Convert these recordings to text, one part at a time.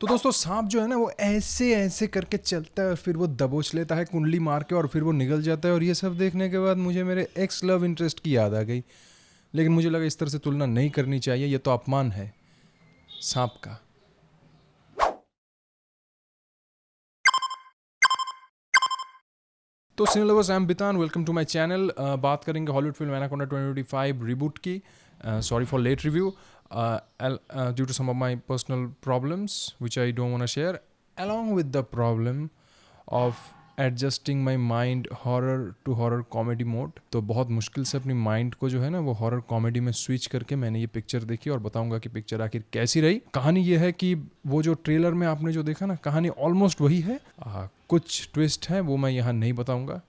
तो दोस्तों सांप जो है ना वो ऐसे ऐसे करके चलता है और फिर वो दबोच लेता है कुंडली मार के और फिर वो निकल जाता है। और ये सब देखने के बाद मुझे मेरे एक्स लव इंटरेस्ट की याद आ गई। लेकिन मुझे लगा इस तरह से तुलना नहीं करनी चाहिए, ये तो अपमान है सांप का। तो cine lovers, I am Bitan, welcome to my channel. बात करेंगे हॉलीवुड फिल्म एनाकोंडा 2025 रिबूट की। Sorry for late review due to some of my personal problems which I don't want to share, along with the problem of adjusting my mind horror to horror comedy mode. तो बहुत मुश्किल से अपनी mind को जो है ना वो हॉरर कॉमेडी में स्विच करके मैंने ये पिक्चर देखी और बताऊंगा कि पिक्चर आखिर कैसी रही। कहानी ये है कि वो जो ट्रेलर में आपने जो देखा ना, कहानी ऑलमोस्ट वही है। कुछ ट्विस्ट है वो मैं यहाँ नहीं बताऊंगा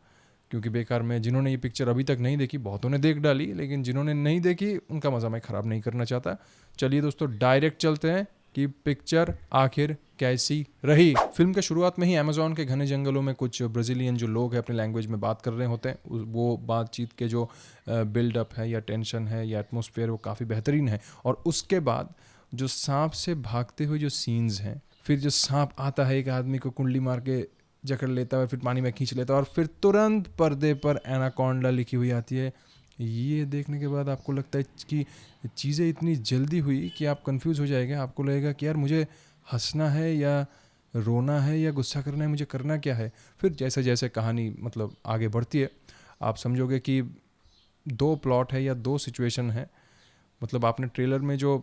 क्योंकि बेकार में जिन्होंने ये पिक्चर अभी तक नहीं देखी, बहुतों ने देख डाली, लेकिन जिन्होंने नहीं देखी उनका मज़ा मैं ख़राब नहीं करना चाहता। चलिए दोस्तों डायरेक्ट चलते हैं कि पिक्चर आखिर कैसी रही। फिल्म के शुरुआत में ही अमेज़ॉन के घने जंगलों में कुछ ब्राज़ीलियन जो लोग हैं अपने लैंग्वेज में बात कर रहे होते हैं। वो बातचीत के जो बिल्डअप है या टेंशन है या एटमॉस्फेयर वो काफ़ी बेहतरीन है। और उसके बाद जो सांप से भागते हुए जो सीन्स हैं, फिर जो सांप आता है एक आदमी को कुंडली मार के जकड़ लेता है, फिर पानी में खींच लेता है और फिर तुरंत पर्दे पर एनाकोंडा लिखी हुई आती है। ये देखने के बाद आपको लगता है कि चीज़ें इतनी जल्दी हुई कि आप कंफ्यूज हो जाएंगे। आपको लगेगा कि यार मुझे हंसना है या रोना है या गुस्सा करना है, मुझे करना क्या है। फिर जैसे जैसे कहानी मतलब आगे बढ़ती है आप समझोगे कि दो प्लॉट है या दो सिचुएशन है। मतलब आपने ट्रेलर में जो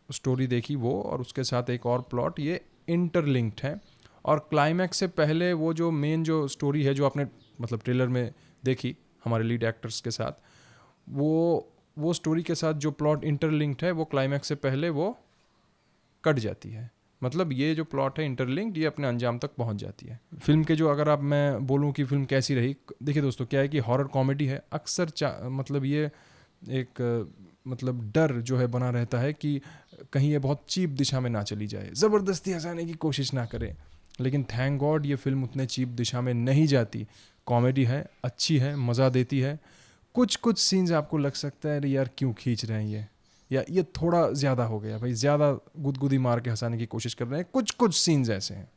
स्टोरी देखी वो और उसके साथ एक और प्लॉट, ये इंटरलिंक्ड है। और क्लाइमैक्स से पहले वो जो मेन जो स्टोरी है जो आपने मतलब ट्रेलर में देखी हमारे लीड एक्टर्स के साथ, वो स्टोरी के साथ जो प्लॉट इंटरलिंक्ड है वो क्लाइमैक्स से पहले वो कट जाती है। मतलब ये जो प्लॉट है इंटरलिंक्ड, ये अपने अंजाम तक पहुंच जाती है। फिल्म के जो अगर आप मैं बोलूं कि फिल्म कैसी रही, देखिए दोस्तों क्या है कि हॉरर कॉमेडी है। अक्सर मतलब ये एक मतलब डर जो है बना रहता है कि कहीं ये बहुत चीप दिशा में ना चली जाए, ज़बरदस्ती हंसाने की कोशिश ना करे। लेकिन थैंक गॉड ये फिल्म उतने चीप दिशा में नहीं जाती। कॉमेडी है, अच्छी है, मज़ा देती है। कुछ कुछ सीन्स आपको लग सकता है अरे यार क्यों खींच रहे हैं ये, या ये थोड़ा ज़्यादा हो गया भाई, ज़्यादा गुदगुदी मार के हंसाने की कोशिश कर रहे हैं, कुछ कुछ सीन्स ऐसे हैं।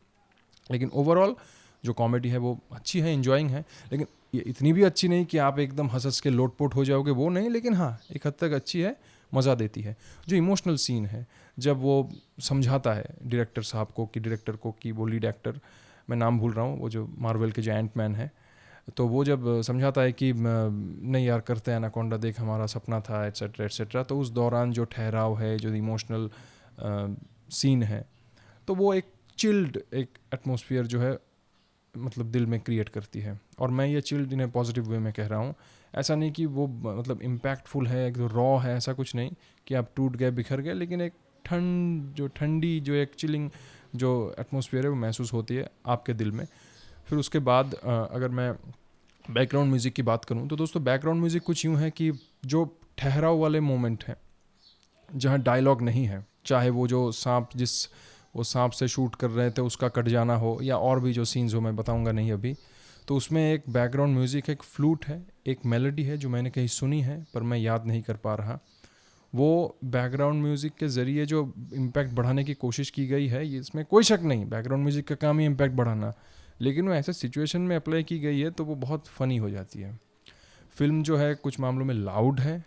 लेकिन ओवरऑल जो कॉमेडी है वो अच्छी है, इंजॉइंग है। लेकिन ये इतनी भी अच्छी नहीं कि आप एकदम हंस हंस के लोटपोट हो जाओगे, वो नहीं। लेकिन हाँ एक हद तक अच्छी है, मज़ा देती है। जो इमोशनल सीन है जब वो समझाता है डायरेक्टर साहब को कि वो लीड एक्टर, मैं नाम भूल रहा हूँ, वो जो मार्वल के जो एंट मैन है, तो वो जब समझाता है कि नहीं यार करते हैं एनाकोंडा, देख हमारा सपना था एट्सेट्रा एट्सेट्रा, तो उस दौरान जो ठहराव है, जो इमोशनल सीन है, तो वो एक चिल्ड एक एटमॉस्फेयर जो है मतलब दिल में क्रिएट करती है। और मैं ये चिल्ड इन्हें पॉजिटिव वे में कह रहा हूँ। ऐसा नहीं कि वो मतलब इम्पैक्टफुल है, एक रॉ है, ऐसा कुछ नहीं कि आप टूट गए बिखर गए। लेकिन एक ठंडी जो एक चिलिंग जो एटमॉस्फेयर है वो महसूस होती है आपके दिल में। फिर उसके बाद अगर मैं बैकग्राउंड म्यूज़िक की बात करूं तो दोस्तों बैकग्राउंड म्यूज़िक कुछ यूँ है कि जो ठहराव वाले मोमेंट हैं जहाँ डायलॉग नहीं है, चाहे वो जो वो सांप से शूट कर रहे थे उसका कट जाना हो या और भी जो सीन्स हो, मैं बताऊंगा नहीं अभी, तो उसमें एक बैकग्राउंड म्यूज़िक, एक फ्लूट है, एक मेलोडी है जो मैंने कहीं सुनी है पर मैं याद नहीं कर पा रहा। वो बैकग्राउंड म्यूज़िक के ज़रिए जो इम्पैक्ट बढ़ाने की कोशिश की गई है, ये इसमें कोई शक नहीं, बैकग्राउंड म्यूज़िक का काम ही इम्पैक्ट बढ़ाना। लेकिन वो ऐसे सिचुएशन में अप्लाई की गई है तो वो बहुत फ़नी हो जाती है। फिल्म जो है कुछ मामलों में लाउड है,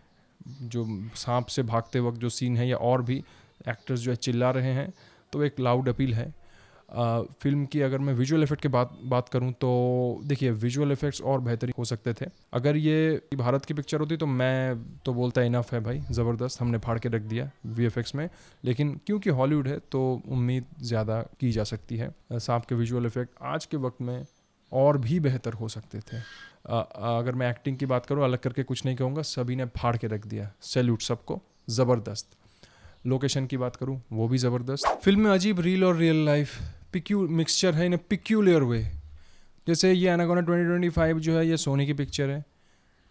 जो सांप से भागते वक्त जो सीन है या और भी एक्टर्स जो है चिल्ला रहे हैं, तो एक लाउड अपील है। फिल्म की अगर मैं विजुअल इफेक्ट की बात करूं तो देखिए विजुअल इफेक्ट्स और बेहतरीन हो सकते थे। अगर ये भारत की पिक्चर होती तो मैं तो बोलता इनफ है भाई, ज़बरदस्त, हमने फाड़ के रख दिया वीएफएक्स में। लेकिन क्योंकि हॉलीवुड है तो उम्मीद ज़्यादा की जा सकती है। सांप के विजुअल इफेक्ट आज के वक्त में और भी बेहतर हो सकते थे। अगर मैं एक्टिंग की बात करूँ, अलग करके कुछ नहीं कहूँगा, सभी ने फाड़ के रख दिया, सैल्यूट सबको, ज़बरदस्त। लोकेशन की बात करूँ वो भी ज़बरदस्त। फिल्म में अजीब रील और रियल लाइफ मिक्सचर है इन ए पिक्यूलियर वे। जैसे ये एनाकोंडा 2025 जो है ये सोनी की पिक्चर है,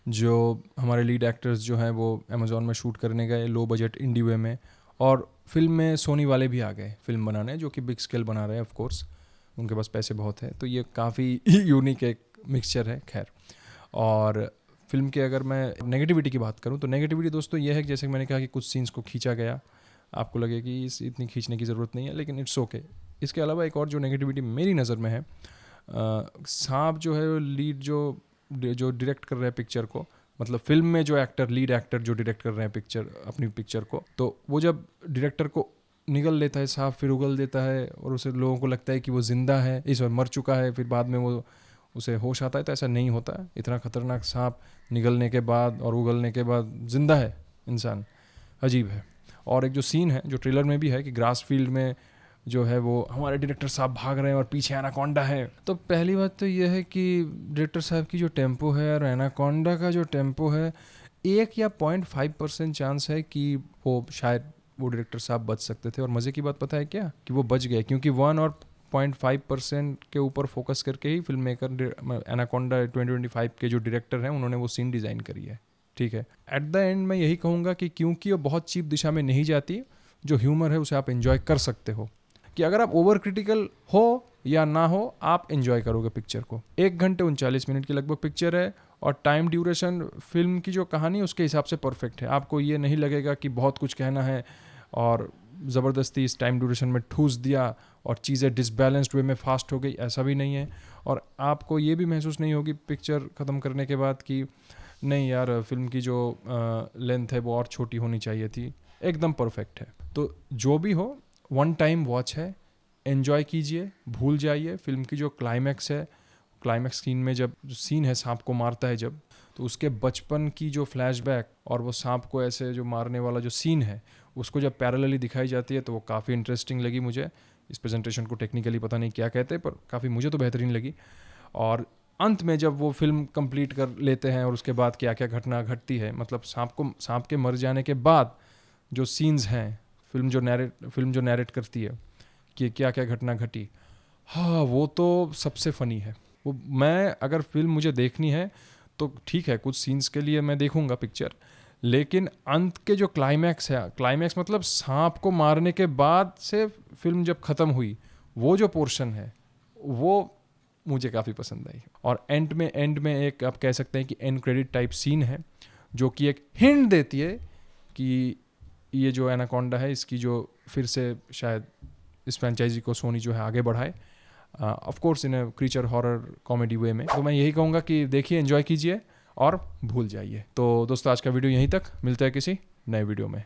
जो हमारे लीड एक्टर्स जो हैं वो अमेज़ॉन में शूट करने गए लो बजट इंडी वे में, और फिल्म में सोनी वाले भी आ गए फिल्म बनाने, जो कि बिग स्केल बना रहे हैं ऑफ कोर्स, उनके पास पैसे बहुत है। तो ये काफ़ी यूनिक एक मिक्सचर है। खैर, और फिल्म के अगर मैं नेगेटिविटी की बात करूँ तो नेगेटिविटी दोस्तों ये है कि जैसे मैंने कहा कि कुछ सीन्स को खींचा गया, आपको लगे कि इतनी खींचने की ज़रूरत नहीं है, लेकिन इट्स ओके, इसके अलावा एक और जो नेगेटिविटी मेरी नज़र में है, सांप जो है लीड जो डायरेक्ट कर रहे हैं पिक्चर को, मतलब फिल्म में जो एक्टर, लीड एक्टर जो डायरेक्ट कर रहे हैं पिक्चर, अपनी पिक्चर को, तो वो जब डायरेक्टर को निगल लेता है सांप, फिर उगल देता है और उसे लोगों को लगता है कि वो ज़िंदा है, इस बार मर चुका है, फिर बाद में वो उसे होश आता है, तो ऐसा नहीं होता है। इतना खतरनाक सांप निगलने के बाद और उगलने के बाद ज़िंदा है इंसान, अजीब है। और एक जो सीन है जो ट्रेलर में भी है कि ग्रास फील्ड में जो है वो हमारे डायरेक्टर साहब भाग रहे हैं और पीछे एनाकोंडा है। तो पहली बात तो ये है कि डायरेक्टर साहब की जो टेम्पो है और एनाकोंडा का जो टेम्पो है, 1 या 0.5% चांस है कि वो शायद वो डायरेक्टर साहब बच सकते थे। और मज़े की बात पता है क्या, कि वो बच गए, क्योंकि 1 और 0.5% के ऊपर फोकस करके ही फिल्म मेकर एनाकोंडा 2025 के जो डायरेक्टर हैं उन्होंने वो सीन डिज़ाइन करी है। ठीक है, एट द एंड मैं यही कहूँगा कि क्योंकि वो बहुत चीप दिशा में नहीं जाती, जो ह्यूमर है उसे आप एंजॉय कर सकते हो, कि अगर आप ओवर क्रिटिकल हो या ना हो, आप एंजॉय करोगे पिक्चर को। 1 घंटे 39 मिनट की लगभग पिक्चर है और टाइम ड्यूरेशन फिल्म की जो कहानी उसके हिसाब से परफेक्ट है। आपको ये नहीं लगेगा कि बहुत कुछ कहना है और ज़बरदस्ती इस टाइम ड्यूरेशन में ठूस दिया और चीज़ें डिसबैलेंस्ड वे में फास्ट हो गई, ऐसा भी नहीं है। और आपको ये भी महसूस नहीं होगी पिक्चर ख़त्म करने के बाद कि नहीं यार, फिल्म की जो लेंथ है वो और छोटी होनी चाहिए थी, एकदम परफेक्ट है। तो जो भी हो, 1 टाइम वॉच है, एन्जॉय कीजिए, भूल जाइए। फिल्म की जो क्लाइमैक्स है, क्लाइमैक्स सीन में जब सीन है सांप को मारता है जब, तो उसके बचपन की जो फ्लैशबैक और वो सांप को ऐसे जो मारने वाला जो सीन है, उसको जब पैरेलली दिखाई जाती है तो वो काफ़ी इंटरेस्टिंग लगी मुझे। इस प्रेजेंटेशन को टेक्निकली पता नहीं क्या कहते, पर काफ़ी मुझे तो बेहतरीन लगी। और अंत में जब वो फिल्म कंप्लीट कर लेते हैं और उसके बाद क्या क्या घटना घटती है, मतलब सांप के मर जाने के बाद जो सीन्स हैं, फिल्म जो नैरेट करती है कि क्या क्या घटना घटी, हाँ वो तो सबसे फ़नी है। वो मैं अगर फिल्म मुझे देखनी है तो ठीक है, कुछ सीन्स के लिए मैं देखूंगा पिक्चर, लेकिन अंत के जो क्लाइमैक्स है, क्लाइमैक्स मतलब सांप को मारने के बाद से फिल्म जब ख़त्म हुई, वो जो पोर्शन है वो मुझे काफ़ी पसंद आई। और एंड में एक आप कह सकते हैं कि एंड क्रेडिट टाइप सीन है जो कि एक हिंट देती है कि ये जो एनाकोंडा है, इसकी जो फिर से शायद इस फ्रेंचाइजी को सोनी जो है आगे बढ़ाए, of course in a creature horror comedy way में। तो मैं यही कहूँगा कि देखिए, एंजॉय कीजिए और भूल जाइए। तो दोस्तों, आज का वीडियो यहीं तक, मिलता है किसी नए वीडियो में।